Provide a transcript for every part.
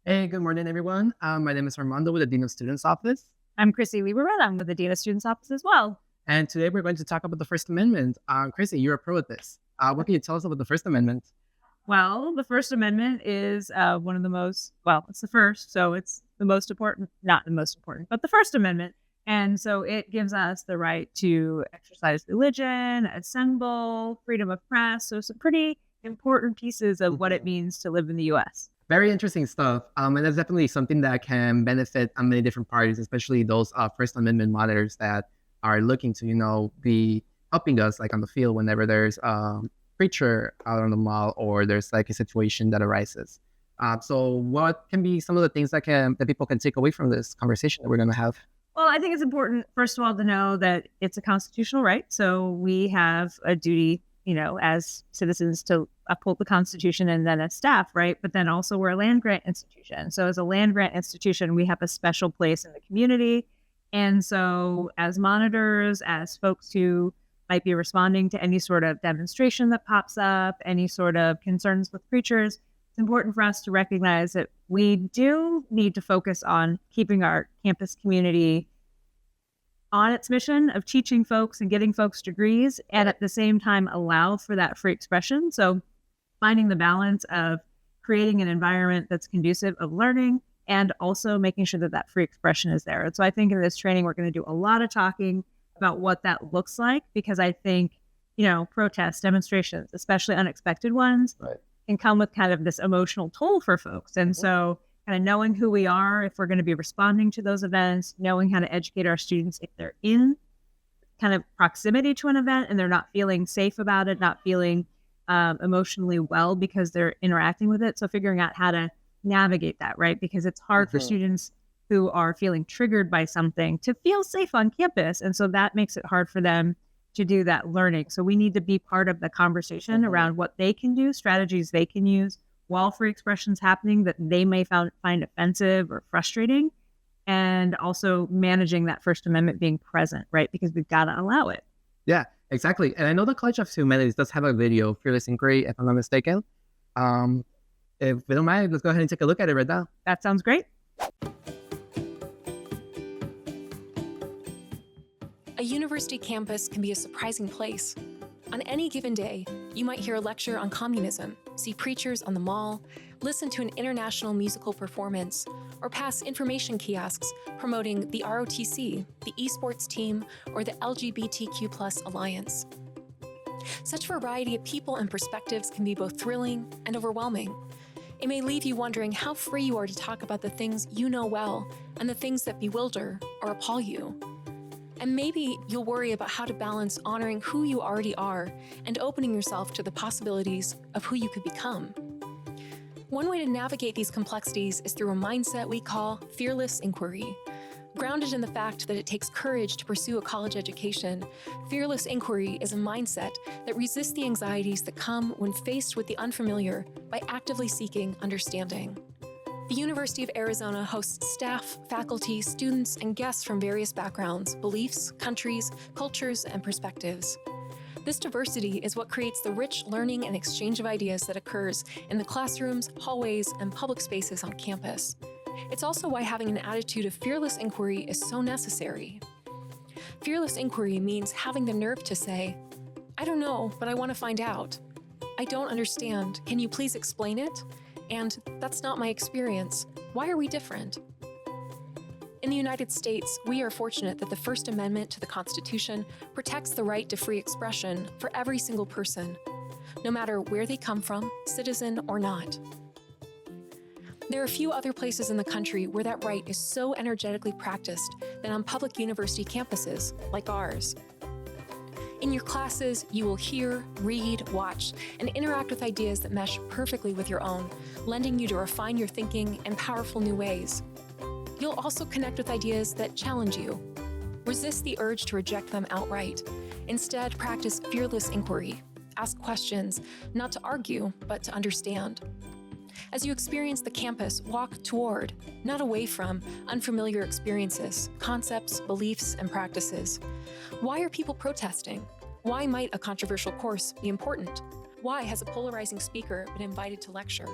Hey, good morning, everyone. My name is Armando with the Dean of Students Office. I'm Chrissy Lieberman. I'm with the Data Students Office as well. And today we're going to talk about the First Amendment. Chrissy, you're a pro at this. What can you tell us about the First Amendment? Well, the First Amendment is one of the most, well, it's the first, so it's the most important, not the most important, but the First Amendment. And so it gives us the right to exercise religion, assemble, freedom of press. So some pretty important pieces of what it Mhm. means to live in the US. Very interesting stuff. And that's definitely something that can benefit many different parties, especially those First Amendment monitors that are looking to, be helping us like on the field whenever there's preacher out on the mall or there's like a situation that arises. So what can be some of the things that people can take away from this conversation that we're going to have? Well, I think it's important, first of all, to know that it's a constitutional right. So we have a duty, as citizens to uphold the Constitution and then as staff, right? But then also we're a land grant institution. So as a land grant institution, we have a special place in the community. And so as monitors, as folks who might be responding to any sort of demonstration that pops up, any sort of concerns with preachers, it's important for us to recognize that we do need to focus on keeping our campus community on its mission of teaching folks and getting folks degrees, and at the same time allow for that free expression. So finding the balance of creating an environment that's conducive of learning and also making sure that that free expression is there. And so I think in this training, we're going to do a lot of talking about what that looks like, because I think, protests, demonstrations, especially unexpected ones, Right. can come with kind of this emotional toll for folks. And so kind of knowing who we are, if we're going to be responding to those events, knowing how to educate our students if they're in kind of proximity to an event and they're not feeling safe about it, not feeling emotionally well because they're interacting with it. So figuring out how to navigate that, right? Because it's hard for Mhm. students who are feeling triggered by something to feel safe on campus. And so that makes it hard for them to do that learning. So we need to be part of the conversation Mhm. around what they can do, strategies they can use while free expression's happening that they may find offensive or frustrating, and also managing that First Amendment being present, right? Because we've got to allow it. Yeah, exactly. And I know the College of Humanities does have a video, Fearless Inquiry, if I'm not mistaken. Um, if we don't mind, let's go ahead and take a look at it right now. That sounds great. A university campus can be a surprising place. On any given day, you might hear a lecture on communism, see preachers on the mall, listen to an international musical performance, or pass information kiosks promoting the ROTC, the esports team, or the LGBTQ+ Alliance. Such variety of people and perspectives can be both thrilling and overwhelming. It may leave you wondering how free you are to talk about the things you know well and the things that bewilder or appall you. And maybe you'll worry about how to balance honoring who you already are and opening yourself to the possibilities of who you could become. One way to navigate these complexities is through a mindset we call fearless inquiry. Grounded in the fact that it takes courage to pursue a college education, fearless inquiry is a mindset that resists the anxieties that come when faced with the unfamiliar by actively seeking understanding. The University of Arizona hosts staff, faculty, students, and guests from various backgrounds, beliefs, countries, cultures, and perspectives. This diversity is what creates the rich learning and exchange of ideas that occurs in the classrooms, hallways, and public spaces on campus. It's also why having an attitude of fearless inquiry is so necessary. Fearless inquiry means having the nerve to say, "I don't know, but I want to find out. I don't understand. Can you please explain it?" And "That's not my experience. Why are we different?" In the United States, we are fortunate that the First Amendment to the Constitution protects the right to free expression for every single person, no matter where they come from, citizen or not. There are few other places in the country where that right is so energetically practiced than on public university campuses like ours. In your classes, you will hear, read, watch, and interact with ideas that mesh perfectly with your own, lending you to refine your thinking in powerful new ways. You'll also connect with ideas that challenge you. Resist the urge to reject them outright. Instead, practice fearless inquiry. Ask questions, not to argue, but to understand. As you experience the campus, walk toward, not away from, unfamiliar experiences, concepts, beliefs, and practices. Why are people protesting? Why might a controversial course be important? Why has a polarizing speaker been invited to lecture?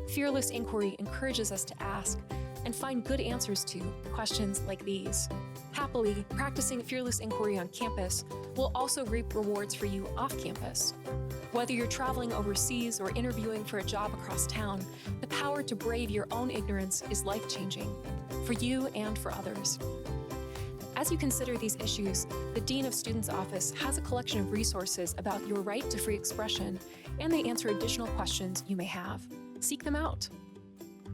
Fearless inquiry encourages us to ask and find good answers to questions like these. Happily, practicing fearless inquiry on campus will also reap rewards for you off campus. Whether you're traveling overseas or interviewing for a job across town, the power to brave your own ignorance is life-changing for you and for others. As you consider these issues, the Dean of Students' Office has a collection of resources about your right to free expression, and they answer additional questions you may have. Seek them out.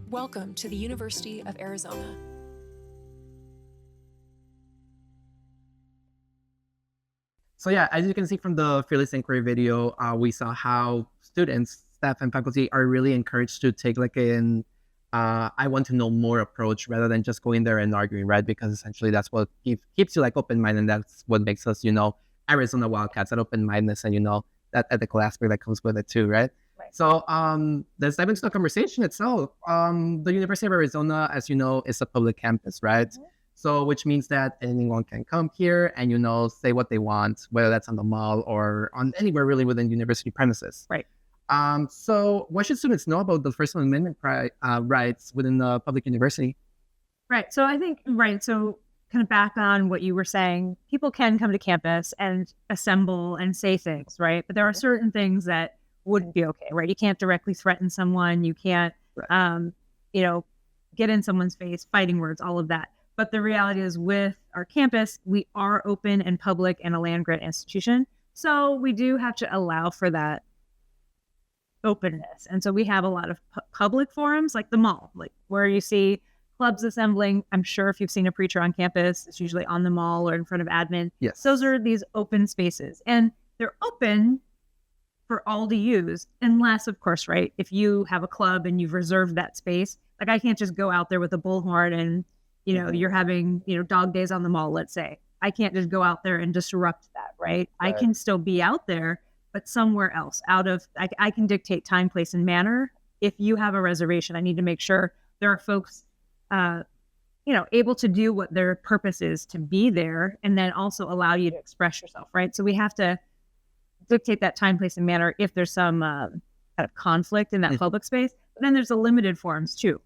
Welcome to the University of Arizona. So yeah, as you can see from the Fearless Inquiry video, we saw how students, staff, and faculty are really encouraged to take like an I want to know more approach rather than just going there and arguing, right? Because essentially that's what keeps you like open-minded, and that's what makes us, Arizona Wildcats, that open-mindedness and, that ethical aspect that comes with it too, right? So let's dive into the conversation itself. The University of Arizona, as you know, is a public campus, right? Mm-hmm. So which means that anyone can come here and, say what they want, whether that's on the mall or on anywhere really within university premises. Right. So what should students know about the First Amendment rights within the public university? Right. So I think, so kind of back on what you were saying, people can come to campus and assemble and say things, right? But there are certain things that wouldn't be okay, right? You can't directly threaten someone. You can't, get in someone's face, fighting words, all of that. But the reality is with our campus, we are open and public and a land-grant institution. So we do have to allow for that openness. And so we have a lot of public forums like the mall, like where you see clubs assembling. I'm sure if you've seen a preacher on campus, it's usually on the mall or in front of admin. Yes. Those are these open spaces. And they're open for all to use, unless, of course, right, if you have a club and you've reserved that space, like I can't just go out there with a bullhorn and, you're having, dog days on the mall, let's say. I can't just go out there and disrupt that, right? I can still be out there, but somewhere else I can dictate time, place, and manner. If you have a reservation, I need to make sure there are folks, able to do what their purpose is to be there, and then also allow you to express yourself, right? So we have to dictate that time, place, and manner if there's some kind of conflict in that public space. But then there's the limited forums too.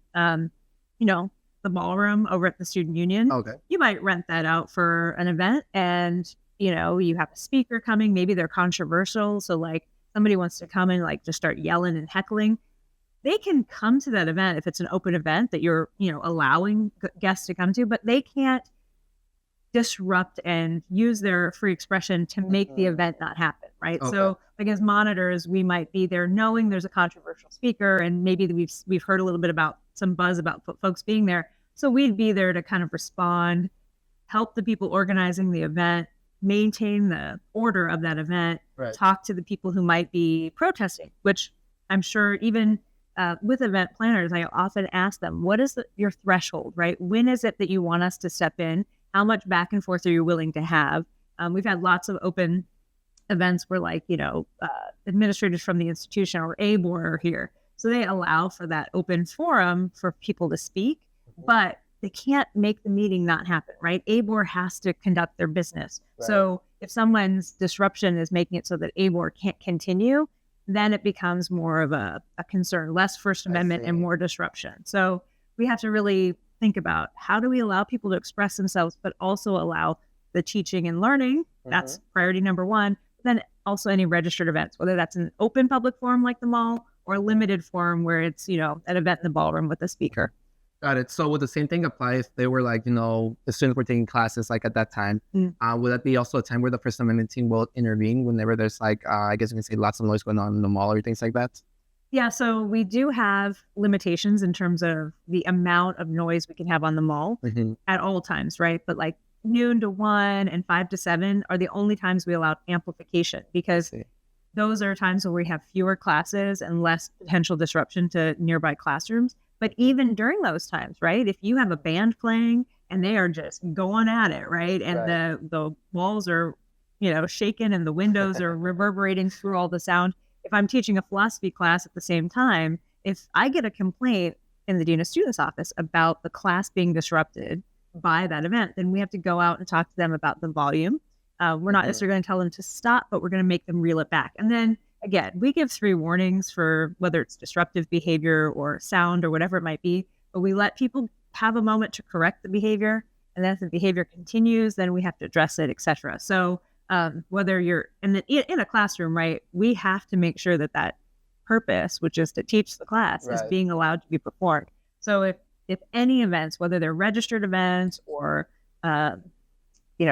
The ballroom over at the Student Union. Okay. You might rent that out for an event, and you have a speaker coming. Maybe they're controversial, so like somebody wants to come and like just start yelling and heckling. They can come to that event if it's an open event that you're allowing guests to come to, but they can't disrupt and use their free expression to make the event not happen, right? Okay. So like as monitors, we might be there knowing there's a controversial speaker, and maybe we've heard a little bit about some buzz about folks being there. So we'd be there to kind of respond, help the people organizing the event, maintain the order of that event, right. Talk to the people who might be protesting, which I'm sure even with event planners, I often ask them, what is your threshold, right? When is it that you want us to step in? How much back and forth are you willing to have? We've had lots of open events where administrators from the institution or ABOR are here. So they allow for that open forum for people to speak, but they can't make the meeting not happen, right? ABOR has to conduct their business. Right. So if someone's disruption is making it so that ABOR can't continue, then it becomes more of a concern, less First Amendment and more disruption. So we have to really think about how do we allow people to express themselves, but also allow the teaching and learning. That's priority number one. Then also any registered events, whether that's an open public forum like the mall or a limited forum where it's, an event in the ballroom with a speaker. Got it. So would the same thing apply if they were like, the students were taking classes like at that time? Would that be also a time where the First Amendment team will intervene whenever there's like, I guess you can say lots of noise going on in the mall or things like that? Yeah, so we do have limitations in terms of the amount of noise we can have on the mall at all times, right? But like noon to 1 and 5 to 7 are the only times we allow amplification, because those are times where we have fewer classes and less potential disruption to nearby classrooms. But even during those times, right, if you have a band playing and they are just going at it, right, and the walls are, shaking and the windows are reverberating through all the sound. If I'm teaching a philosophy class at the same time, if I get a complaint in the Dean of Students' office about the class being disrupted by that event, then we have to go out and talk to them about the volume. We're not necessarily going to tell them to stop, but we're going to make them reel it back. And then again, we give 3 warnings for whether it's disruptive behavior or sound or whatever it might be, but we let people have a moment to correct the behavior. And then if the behavior continues, then we have to address it, etc. So whether you're in a classroom, right, we have to make sure that purpose, which is to teach the class, is being allowed to be performed. So if any events, whether they're registered events or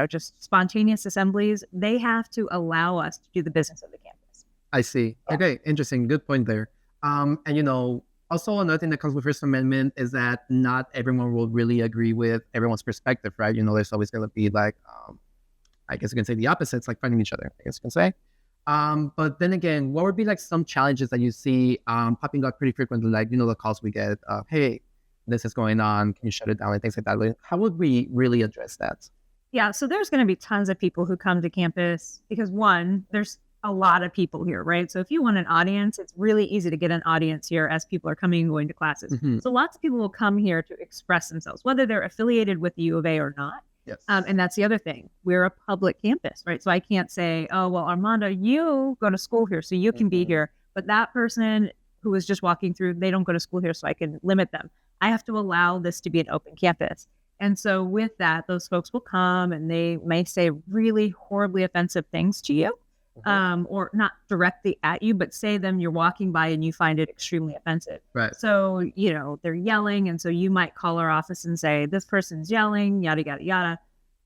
just spontaneous assemblies, they have to allow us to do the business of the campus. I see. Yeah. Okay, interesting. Good point there. And also another thing that comes with First Amendment is that not everyone will really agree with everyone's perspective, right? There's always going to be like, I guess you can say the opposites, like fighting each other, I guess you can say. But then again, what would be like some challenges that you see popping up pretty frequently, like, the calls we get, hey, this is going on, can you shut it down, and things like that. Like, how would we really address that? Yeah, so there's going to be tons of people who come to campus because, one, there's a lot of people here, right? So if you want an audience, it's really easy to get an audience here as people are coming and going to classes. Mm-hmm. So lots of people will come here to express themselves, whether they're affiliated with the U of A or not. Yes. And that's the other thing. We're a public campus, right? So I can't say, oh, well, Armando, you go to school here, so you can be here. But that person who is just walking through, they don't go to school here, so I can limit them. I have to allow this to be an open campus. And so with that, those folks will come and they may say really horribly offensive things to you, or not directly at you, but say them, you're walking by and you find it extremely offensive. Right. So, they're yelling. And so you might call our office and say, this person's yelling, yada, yada, yada.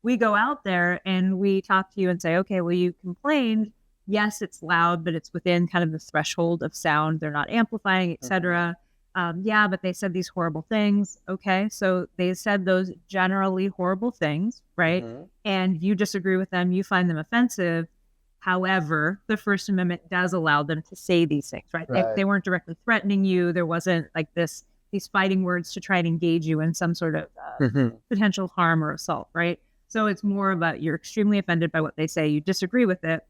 We go out there and we talk to you and say, okay, well, you complained. Yes, it's loud, but it's within kind of the threshold of sound. They're not amplifying, et cetera. Yeah, but they said these horrible things. Okay, so they said those generally horrible things, right? And you disagree with them, you find them offensive. However, the First Amendment does allow them to say these things, right? They weren't directly threatening you. There wasn't like these fighting words to try and engage you in some sort of potential harm or assault, right? So it's more about you're extremely offended by what they say, you disagree with it,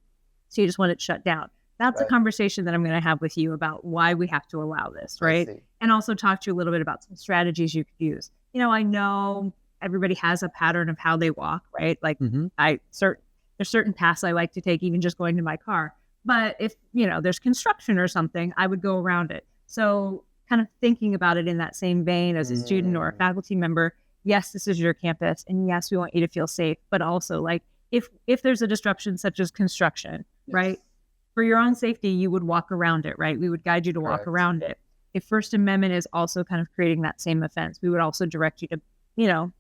so you just want it shut down. That's a conversation that I'm going to have with you about why we have to allow this, right? And also talk to you a little bit about some strategies you could use. I know everybody has a pattern of how they walk, right? Like there's certain paths I like to take, even just going to my car. But if, there's construction or something, I would go around it. So kind of thinking about it in that same vein as a student or a faculty member, yes, this is your campus. And yes, we want you to feel safe. But also like if there's a disruption such as construction, right? For your own safety, you would walk around it, right? We would guide you to walk around it. If First Amendment is also kind of creating that same offense, we would also direct you to,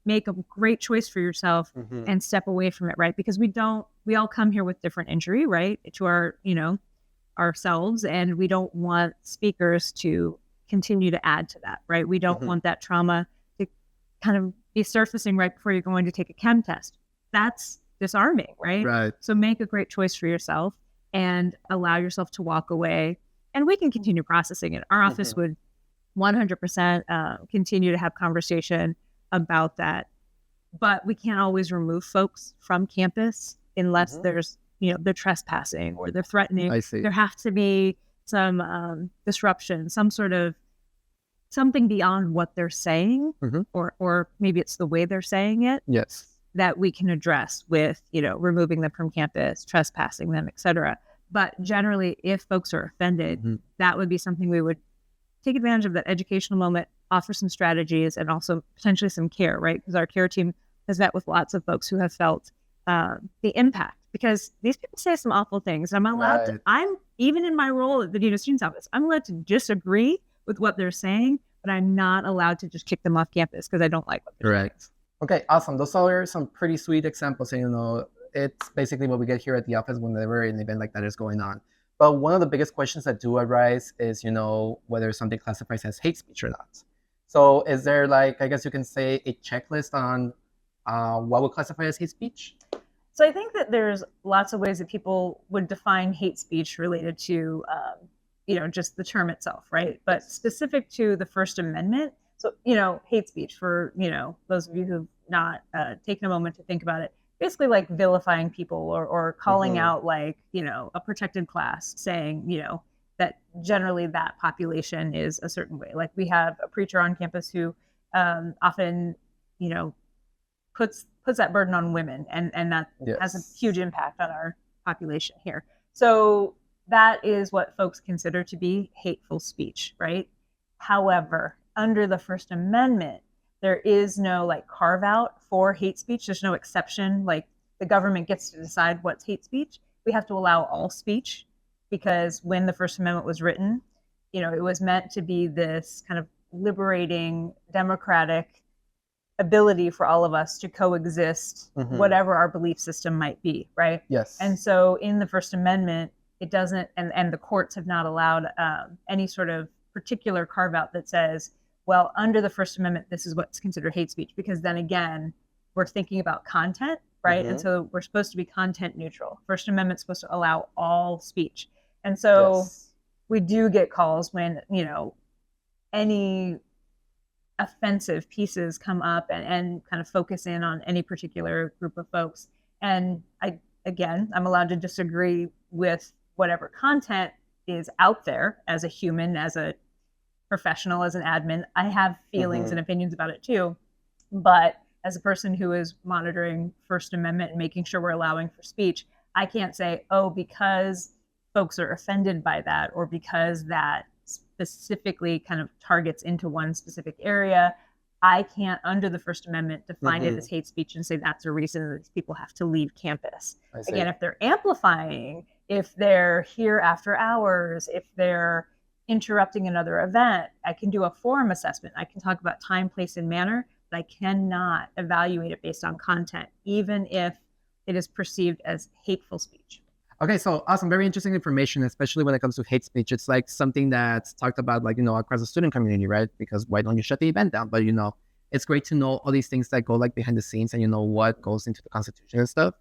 make a great choice for yourself and step away from it, right? Because we all come here with different injury, right? To our, ourselves, and we don't want speakers to continue to add to that, right? We don't want that trauma to kind of be surfacing right before you're going to take a chem test. That's disarming, right? Right. So make a great choice for yourself and allow yourself to walk away, and we can continue processing it. Our office would 100% continue to have conversation about that, but we can't always remove folks from campus unless there's, they're trespassing or they're threatening. I see. There has to be some disruption, some sort of something beyond what they're saying, or maybe it's the way they're saying it. Yes. That we can address with, removing them from campus, trespassing them, et cetera. But generally, if folks are offended, that would be something we would take advantage of, that educational moment, offer some strategies, and also potentially some care, right? Because our care team has met with lots of folks who have felt the impact, because these people say some awful things. I'm allowed to, even in my role at the Dean of Students Office, I'm allowed to disagree with what they're saying, but I'm not allowed to just kick them off campus because I don't like what they're saying. Okay, awesome. Those are some pretty sweet examples. And, it's basically what we get here at the office whenever an event like that is going on. But one of the biggest questions that do arise is, whether something classifies as hate speech or not. So is there, like, I guess you can say, a checklist on what would classify as hate speech? So I think that there's lots of ways that people would define hate speech related to, just the term itself, right? But specific to the First Amendment, so, hate speech, for, those of you who've not taken a moment to think about it, basically like vilifying people or calling out like, a protected class, saying, that generally that population is a certain way. Like we have a preacher on campus who often, puts that burden on women, and that has a huge impact on our population here. So that is what folks consider to be hateful speech, right? However, under the First Amendment, there is no like carve out for hate speech. There's no exception. Like the government gets to decide what's hate speech. We have to allow all speech because when the First Amendment was written, it was meant to be this kind of liberating, democratic ability for all of us to coexist, whatever our belief system might be, right? Yes. And so in the First Amendment, it doesn't, and the courts have not allowed any sort of particular carve out that says, well, under the First Amendment, this is what's considered hate speech, because then again, we're thinking about content, right? And so we're supposed to be content neutral. First Amendment's supposed to allow all speech. And so we do get calls when, any offensive pieces come up and kind of focus in on any particular group of folks. And I'm allowed to disagree with whatever content is out there as a human, as a professional, as an admin. I have feelings and opinions about it too. But as a person who is monitoring First Amendment and making sure we're allowing for speech, I can't say, oh, because folks are offended by that, or because that specifically kind of targets into one specific area, I can't, under the First Amendment, define it as hate speech and say that's a reason that these people have to leave campus. Again, if they're amplifying, if they're here after hours, if they're interrupting another event, I can do a forum assessment. I can talk about time, place, and manner, but I cannot evaluate it based on content, even if it is perceived as hateful speech. Okay, so awesome. Very interesting information, especially when it comes to hate speech. It's like something that's talked about, like, across the student community, right? Because why don't you shut the event down? But, it's great to know all these things that go like behind the scenes and, what goes into the Constitution and stuff.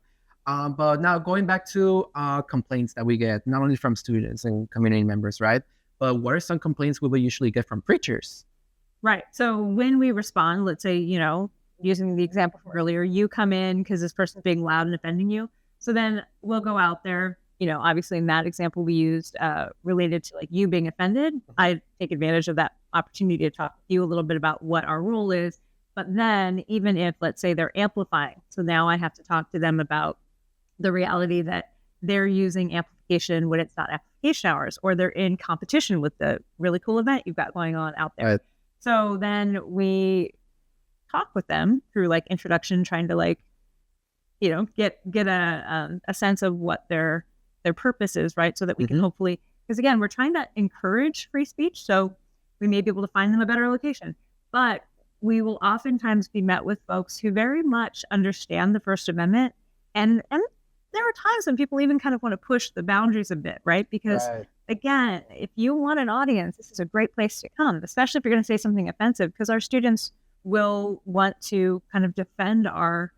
But now going back to complaints that we get, not only from students and community members, right? But what are some complaints we will usually get from preachers? Right. So when we respond, let's say, using the example from earlier, you come in because this person's being loud and offending you. So then we'll go out there, obviously in that example we used related to like you being offended. I take advantage of that opportunity to talk with you a little bit about what our role is. But then even if, let's say, they're amplifying, so now I have to talk to them about the reality that they're using amplification when it's not amplification hours, or they're in competition with the really cool event you've got going on out there. Right. So then we talk with them through like introduction, trying to like, get a sense of what their purpose is, right? So that we can hopefully, because again, we're trying to encourage free speech, so we may be able to find them a better location. But we will oftentimes be met with folks who very much understand the First Amendment, and there are times when people even kind of want to push the boundaries a bit, right? Because again, if you want an audience, this is a great place to come, especially if you're going to say something offensive, because our students will want to kind of defend our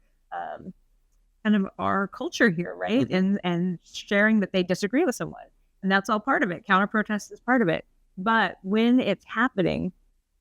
culture here, right? And sharing that they disagree with someone. And that's all part of it. Counter protest is part of it. But when it's happening,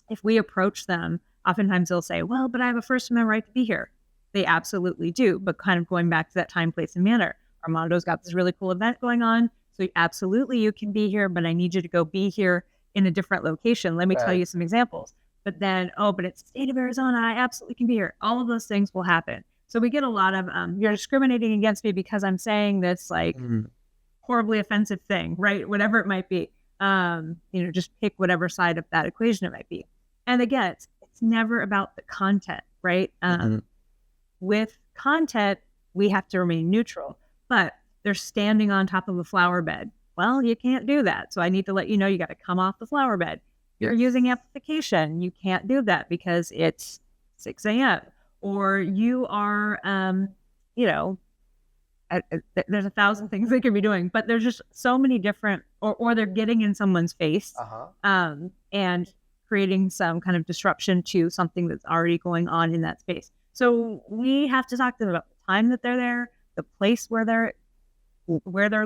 if we approach them, oftentimes they'll say, well, but I have a First Amendment right to be here. They absolutely do. But kind of going back to that time, place, and manner. Armando's got this really cool event going on. So absolutely you can be here, but I need you to go be here in a different location. Let me tell you some examples. But then, but it's the state of Arizona. I absolutely can be here. All of those things will happen. So we get a lot of, you're discriminating against me because I'm saying this like horribly offensive thing, right? Whatever it might be. Just pick whatever side of that equation it might be. And again, it's never about the content, right? With content, we have to remain neutral, but they're standing on top of a flower bed. Well, you can't do that. So I need to let you know, you got to come off the flower bed. You're using amplification. You can't do that because it's 6 a.m. Or you are, there's 1,000 things they could be doing, but there's just so many different, or they're getting in someone's face and creating some kind of disruption to something that's already going on in that space. So we have to talk to them about the time that they're there, the place where they're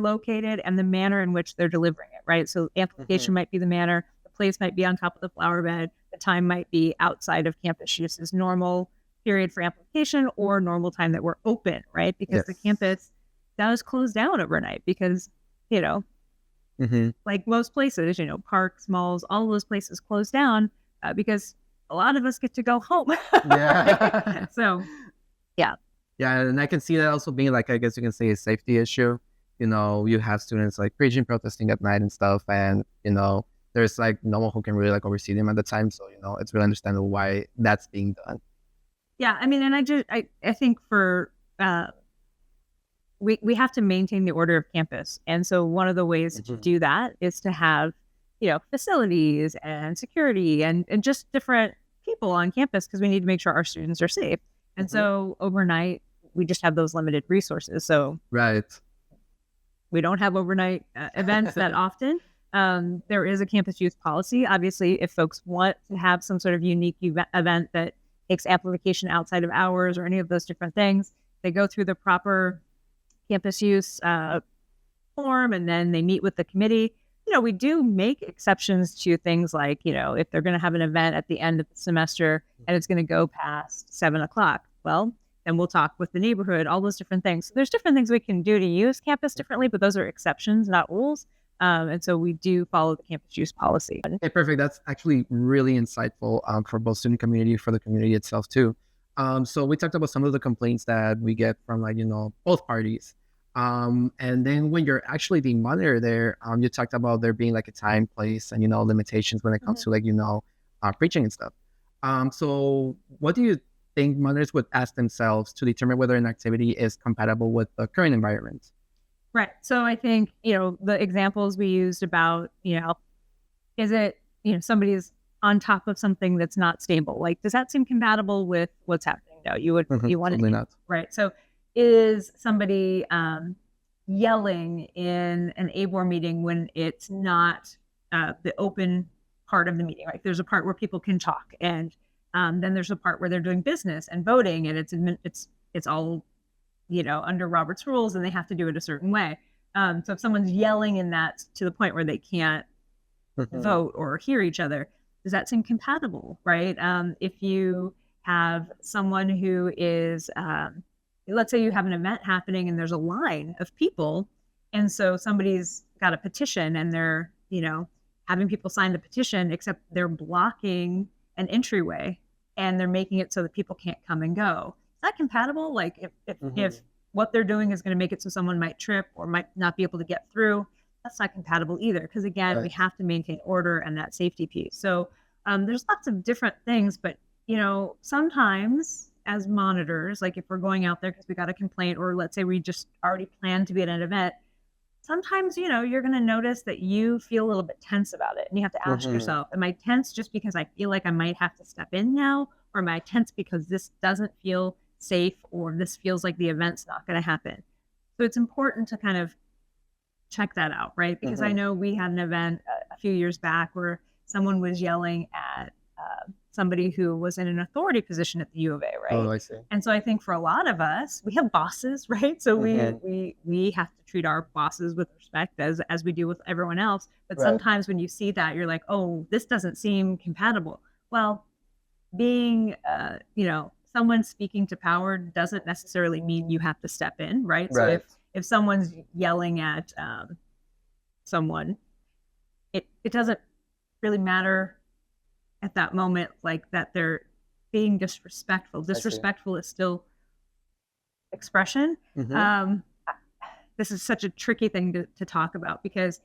located, and the manner in which they're delivering it, right? So amplification might be the manner, the place might be on top of the flower bed, the time might be outside of campus use as normal period for amplification or normal time that we're open, right? Because the campus does close down overnight because, like most places, parks, malls, all of those places close down because a lot of us get to go home. So, yeah. Yeah, and I can see that also being like, I guess you can say, a safety issue. you have students like preaching, protesting at night and stuff, and there's like no one who can really like oversee them at the time. So it's really understandable why that's being done. Yeah, I mean, and I think for we have to maintain the order of campus, and so one of the ways to do that is to have facilities and security and just different people on campus, because we need to make sure our students are safe. And so overnight we just have those limited resources. So right, we don't have overnight events that often. There is a campus use policy. Obviously, if folks want to have some sort of unique event that takes amplification outside of hours or any of those different things, they go through the proper campus use form, and then they meet with the committee. We do make exceptions to things like, if they're going to have an event at the end of the semester and it's going to go past 7:00, well, then we'll talk with the neighborhood, all those different things. So there's different things we can do to use campus differently, but those are exceptions, not rules. And so we do follow the campus use policy. Okay, perfect. That's actually really insightful for both student community, for the community itself too. So we talked about some of the complaints that we get from both parties. And then when you're actually being monitored there, you talked about there being like a time, place, and limitations when it comes to preaching and stuff. So what do you think monitors would ask themselves to determine whether an activity is compatible with the current environment? Right. So I think, the examples we used about, is it, somebody's on top of something that's not stable? Like, does that seem compatible with what's happening? No, you want Certainly not. Right. So is somebody yelling in an ABOR meeting when it's not the open part of the meeting, right? There's a part where people can talk, and then there's a part where they're doing business and voting, and it's all under Robert's rules, and they have to do it a certain way. So if someone's yelling in that to the point where they can't vote or hear each other, does that seem compatible, right? If you have someone who is let's say you have an event happening and there's a line of people, and so somebody's got a petition and they're having people sign the petition, except they're blocking an entryway and they're making it so that people can't come and go. Is that compatible? Like if what they're doing is going to make it so someone might trip or might not be able to get through, that's not compatible either, because again, right, we have to maintain order and that safety piece. So there's lots of different things, but sometimes as monitors, like if we're going out there because we got a complaint, or let's say we just already planned to be at an event, sometimes, you're going to notice that you feel a little bit tense about it. And you have to ask yourself, am I tense just because I feel like I might have to step in now? Or am I tense because this doesn't feel safe, or this feels like the event's not going to happen? So it's important to kind of check that out, right? Because I know we had an event a few years back where someone was yelling at somebody who was in an authority position at the U of A, right? Oh, I see. And so I think for a lot of us, we have bosses, right? So we have to treat our bosses with respect as we do with everyone else. But sometimes when you see that, you're like, oh, this doesn't seem compatible. Well, being, someone speaking to power doesn't necessarily mean you have to step in, right? So if someone's yelling at someone, it doesn't really matter at that moment, like that they're being disrespectful. Disrespectful is still expression. This is such a tricky thing to talk about, because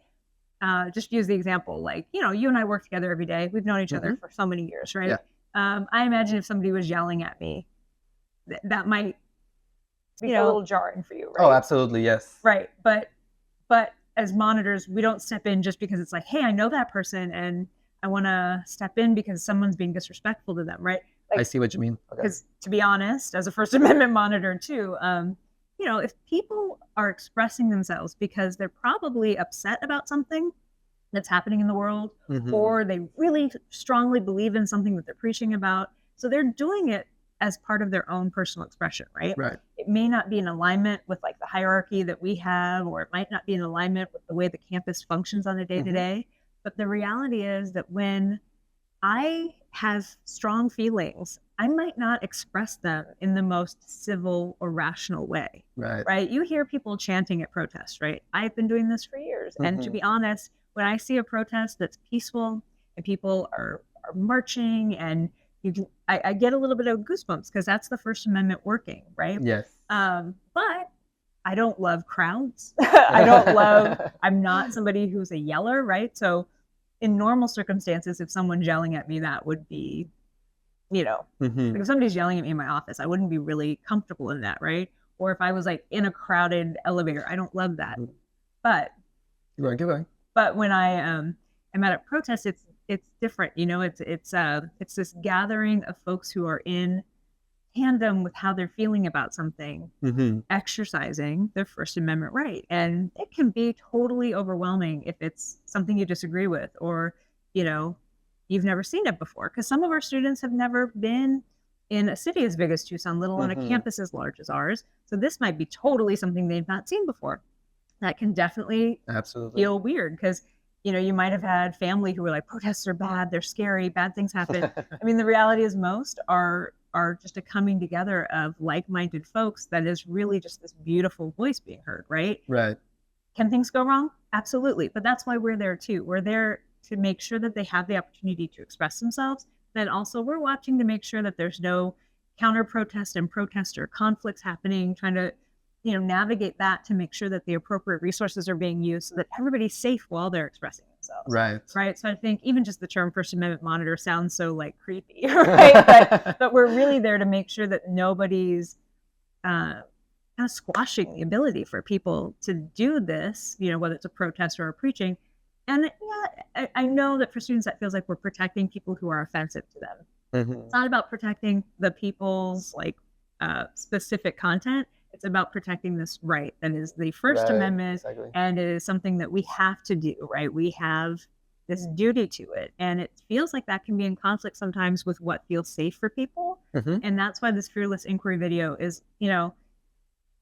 just use the example, like, you and I work together every day. We've known each other for so many years, right? Yeah. I imagine if somebody was yelling at me, that might be a little jarring for you, right? Oh, absolutely, yes. Right. But as monitors, we don't step in just because it's like, hey, I know that person and I want to step in because someone's being disrespectful to them, right? Like, I see what you mean. Because to be honest, as a First Amendment monitor too, if people are expressing themselves because they're probably upset about something that's happening in the world, or they really strongly believe in something that they're preaching about, so they're doing it as part of their own personal expression, right? Right. It may not be in alignment with like the hierarchy that we have, or it might not be in alignment with the way the campus functions on a day-to-day. But the reality is that when I have strong feelings, I might not express them in the most civil or rational way, right? You hear people chanting at protests, right? I've been doing this for years. And to be honest, when I see a protest that's peaceful and people are marching, and I get a little bit of goosebumps, because that's the First Amendment working, right? Yes. But I don't love crowds. I'm not somebody who's a yeller, right? So in normal circumstances, if someone's yelling at me, that would be, like if somebody's yelling at me in my office, I wouldn't be really comfortable in that, right? Or if I was like in a crowded elevator, I don't love that. But Keep going. But when I am at a protest, it's different. It's this gathering of folks who are in tandem with how they're feeling about something, exercising their First Amendment right. And it can be totally overwhelming if it's something you disagree with, or, you've never seen it before. Because some of our students have never been in a city as big as Tucson, little on a campus as large as ours. So this might be totally something they've not seen before. That can definitely feel weird because, you might have had family who were like, protests are bad, they're scary, bad things happen. I mean, the reality is most are just a coming together of like-minded folks that is really just this beautiful voice being heard, right? Right. Can things go wrong? Absolutely. But that's why we're there too. We're there to make sure that they have the opportunity to express themselves. Then also we're watching to make sure that there's no counter-protest and protester conflicts happening, trying to navigate that to make sure that the appropriate resources are being used so that everybody's safe while they're expressing themselves. Right. So I think even just the term First Amendment monitor sounds so like creepy, right? but we're really there to make sure that nobody's kind of squashing the ability for people to do this, whether it's a protest or a preaching. And I know that for students that feels like we're protecting people who are offensive to them. It's not about protecting the people's specific content. It's about protecting this right that is the First Amendment, and it is something that we have to do, right? We have this duty to it, and it feels like that can be in conflict sometimes with what feels safe for people, and that's why this Fearless Inquiry video is,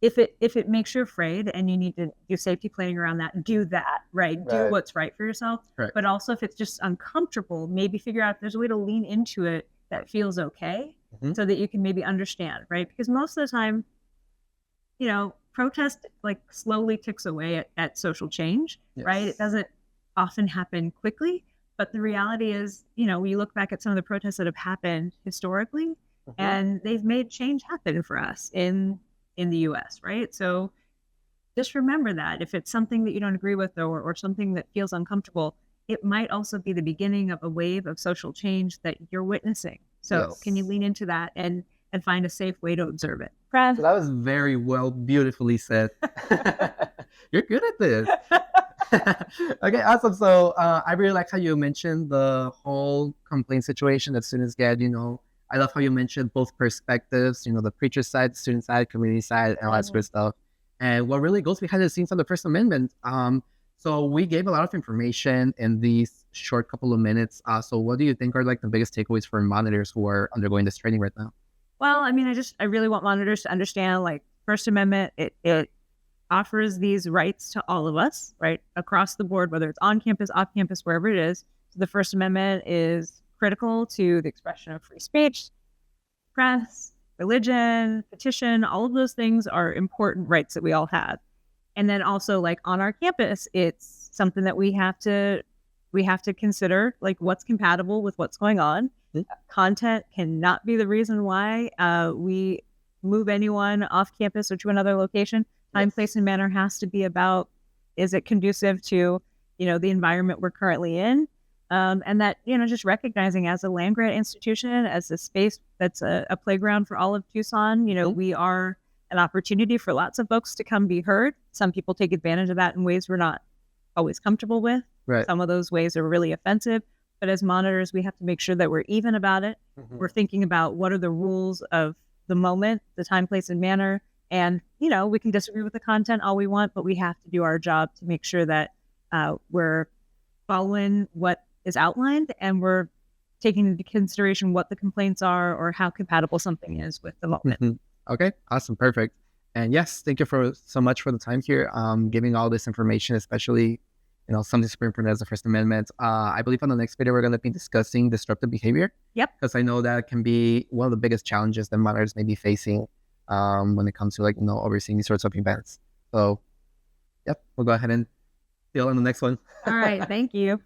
if it makes you afraid and you need to do safety planning around that, do that, right? Do what's right for yourself, but also if it's just uncomfortable, maybe figure out if there's a way to lean into it that feels okay, so that you can maybe understand, right? Because most of the time, protest slowly ticks away at social change, right? It doesn't often happen quickly, but the reality is, we look back at some of the protests that have happened historically, and they've made change happen for us in the U.S., right? So just remember that if it's something that you don't agree with or something that feels uncomfortable, it might also be the beginning of a wave of social change that you're witnessing. So can you lean into that and find a safe way to observe it? So that was very beautifully said. You're good at this. Okay, awesome. So I really like how you mentioned the whole complaint situation that students get. I love how you mentioned both perspectives, the preacher side, the student side, community side, and all that sort of stuff. And what really goes behind the scenes of the First Amendment. So we gave a lot of information in these short couple of minutes. So what do you think are the biggest takeaways for monitors who are undergoing this training right now? Well, I mean, I really want monitors to understand First Amendment, it offers these rights to all of us, right? Across the board, whether it's on campus, off campus, wherever it is. So the First Amendment is critical to the expression of free speech, press, religion, petition. All of those things are important rights that we all have. And then also on our campus, it's something that we have to consider, what's compatible with what's going on. Content cannot be the reason why we move anyone off campus or to another location. Time, place, and manner has to be about, is it conducive to, the environment we're currently in? And that, just recognizing as a land-grant institution, as a space that's a playground for all of Tucson, we are an opportunity for lots of folks to come be heard. Some people take advantage of that in ways we're not always comfortable with. Right. Some of those ways are really offensive. But as monitors, we have to make sure that we're even about it. We're thinking about what are the rules of the moment, the time, place, and manner. And, we can disagree with the content all we want, but we have to do our job to make sure that we're following what is outlined and we're taking into consideration what the complaints are or how compatible something is with the moment. Okay, awesome, perfect. And yes, thank you so much for the time here, giving all this information, especially something super important as the First Amendment. I believe on the next video, we're going to be discussing disruptive behavior. Yep. Because I know that can be one of the biggest challenges that monitors may be facing when it comes to overseeing these sorts of events. So, yep, we'll go ahead and see you on the next one. All right. Thank you.